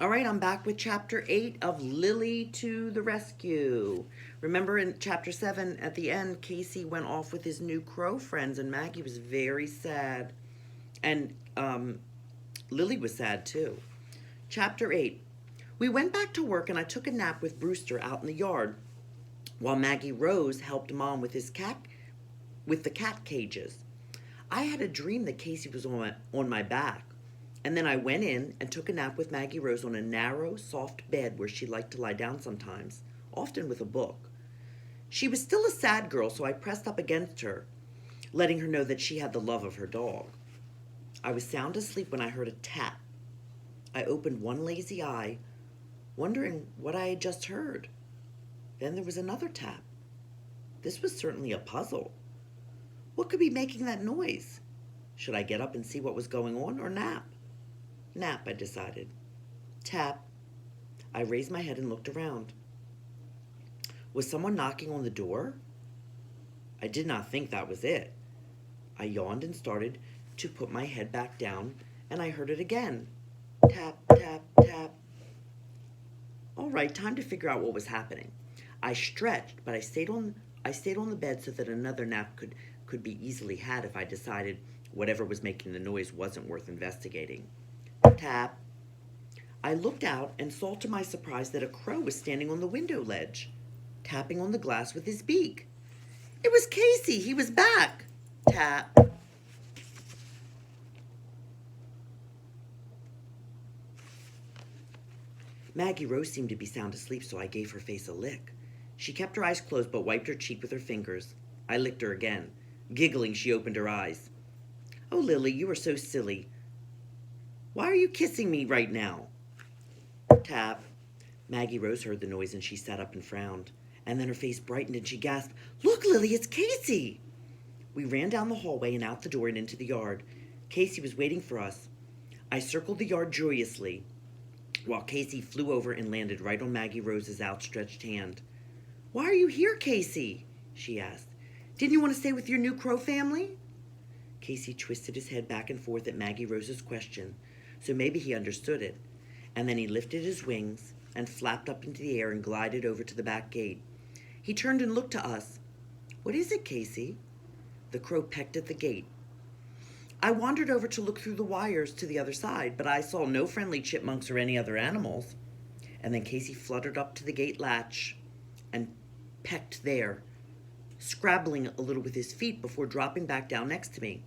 All right, I'm back with chapter 8 of Lily to the Rescue. Remember in chapter 7, at the end, Casey went off with his new crow friends, and Maggie was very sad. And Lily was sad too. Chapter 8. We went back to work, and I took a nap with Brewster out in the yard while Maggie Rose helped Mom with the cat cages. I had a dream that Casey was on my back. And then I went in and took a nap with Maggie Rose on a narrow, soft bed where she liked to lie down sometimes, often with a book. She was still a sad girl, so I pressed up against her, letting her know that she had the love of her dog. I was sound asleep when I heard a tap. I opened one lazy eye, wondering what I had just heard. Then there was another tap. This was certainly a puzzle. What could be making that noise? Should I get up and see what was going on or nap? Nap, I decided. Tap. I raised my head and looked around. Was someone knocking on the door? I did not think that was it. I yawned and started to put my head back down, and I heard it again. Tap, tap, tap. All right, time to figure out what was happening. I stretched, but I stayed on the bed so that another nap could be easily had if I decided whatever was making the noise wasn't worth investigating. Tap. I looked out and saw to my surprise that a crow was standing on the window ledge, tapping on the glass with his beak. It was Casey. He was back. Tap. Maggie Rose seemed to be sound asleep, so I gave her face a lick. She kept her eyes closed but wiped her cheek with her fingers. I licked her again. Giggling, she opened her eyes. Oh, Lily, you are so silly. Why are you kissing me right now? Tap. Maggie Rose heard the noise and she sat up and frowned. And then her face brightened and she gasped, Look, Lily, it's Casey! We ran down the hallway and out the door and into the yard. Casey was waiting for us. I circled the yard joyously, while Casey flew over and landed right on Maggie Rose's outstretched hand. Why are you here, Casey? She asked. Didn't you want to stay with your new crow family? Casey twisted his head back and forth at Maggie Rose's question, so maybe he understood it. And then he lifted his wings and flapped up into the air and glided over to the back gate. He turned and looked to us. What is it, Casey? The crow pecked at the gate. I wandered over to look through the wires to the other side, but I saw no friendly chipmunks or any other animals. And then Casey fluttered up to the gate latch and pecked there, scrabbling a little with his feet before dropping back down next to me.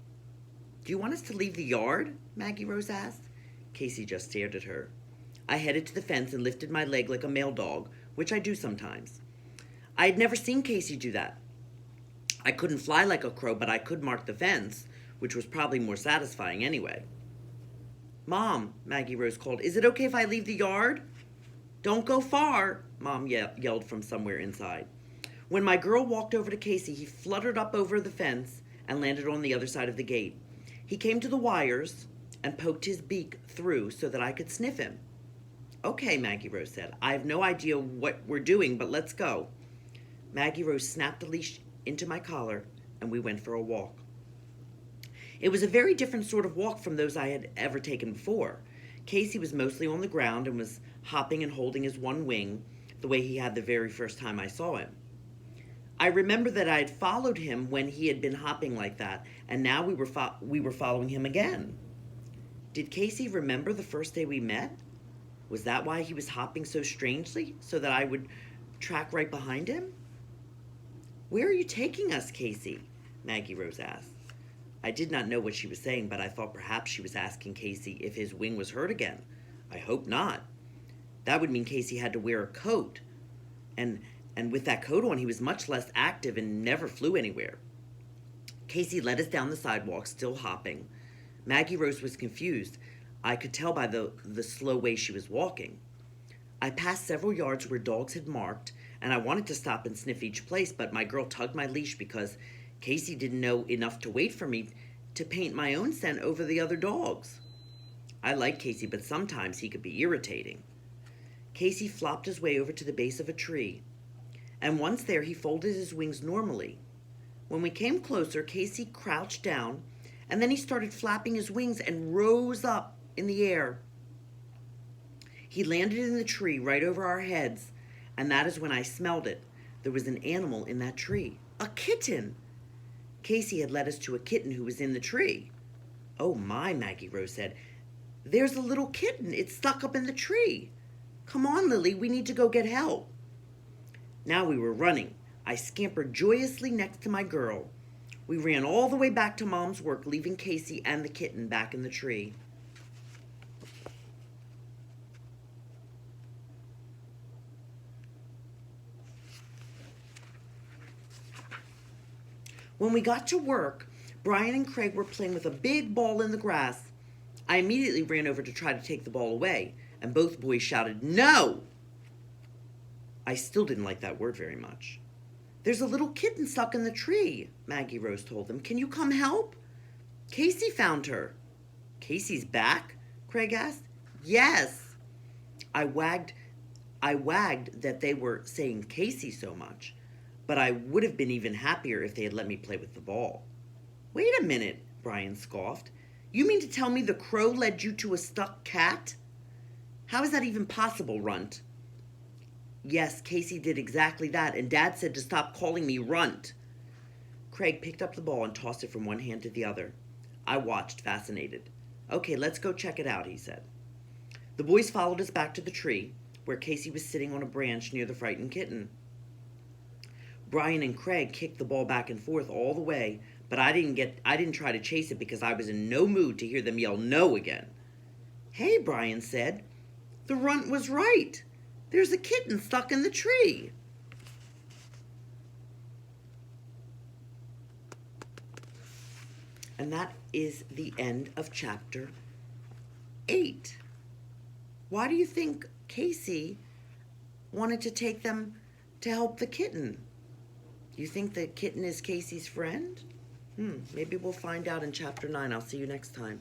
Do you want us to leave the yard? Maggie Rose asked. Casey just stared at her. I headed to the fence and lifted my leg like a male dog, which I do sometimes. I had never seen Casey do that. I couldn't fly like a crow, but I could mark the fence, which was probably more satisfying anyway. Mom, Maggie Rose called, is it okay if I leave the yard? Don't go far, Mom yelled from somewhere inside. When my girl walked over to Casey, he fluttered up over the fence and landed on the other side of the gate. He came to the wires and poked his beak through so that I could sniff him. Okay, Maggie Rose said. I have no idea what we're doing, but let's go. Maggie Rose snapped the leash into my collar, and we went for a walk. It was a very different sort of walk from those I had ever taken before. Casey was mostly on the ground and was hopping and holding his one wing, the way he had the very first time I saw him. I remember that I had followed him when he had been hopping like that, and now we were following him again. Did Casey remember the first day we met? Was that why he was hopping so strangely, so that I would track right behind him? Where are you taking us, Casey? Maggie Rose asked. I did not know what she was saying, but I thought perhaps she was asking Casey if his wing was hurt again. I hope not. That would mean Casey had to wear a coat. And with that coat on, he was much less active and never flew anywhere. Casey led us down the sidewalk, still hopping. Maggie Rose was confused. I could tell by the slow way she was walking. I passed several yards where dogs had marked, and I wanted to stop and sniff each place, but my girl tugged my leash because Casey didn't know enough to wait for me to paint my own scent over the other dogs. I liked Casey, but sometimes he could be irritating. Casey flopped his way over to the base of a tree, and once there he folded his wings normally. When we came closer, Casey crouched down, and then he started flapping his wings and rose up in the air. He landed in the tree right over our heads, and that is when I smelled it. There was an animal in that tree. A kitten! Casey had led us to a kitten who was in the tree. Oh my, Maggie Rose said. There's a little kitten. It's stuck up in the tree. Come on, Lily, we need to go get help. Now we were running. I scampered joyously next to my girl. We ran all the way back to Mom's work, leaving Casey and the kitten back in the tree. When we got to work, Brian and Craig were playing with a big ball in the grass. I immediately ran over to try to take the ball away, and both boys shouted, "No!" I still didn't like that word very much. "There's a little kitten stuck in the tree," Maggie Rose told them. "Can you come help?" "Casey found her." "Casey's back?" Craig asked. "Yes." I wagged that they were saying Casey so much, but I would have been even happier if they had let me play with the ball. "Wait a minute," Brian scoffed. "You mean to tell me the crow led you to a stuck cat?" "How is that even possible, Runt?" "Yes, Casey did exactly that, and Dad said to stop calling me Runt." Craig picked up the ball and tossed it from one hand to the other. I watched, fascinated. "Okay, let's go check it out," he said. The boys followed us back to the tree, where Casey was sitting on a branch near the frightened kitten. Brian and Craig kicked the ball back and forth all the way, but I didn't try to chase it because I was in no mood to hear them yell no again. "Hey," Brian said, "the Runt was right. There's a kitten stuck in the tree." And that is the end of chapter 8. Why do you think Casey wanted to take them to help the kitten? You think the kitten is Casey's friend? Maybe we'll find out in chapter 9. I'll see you next time.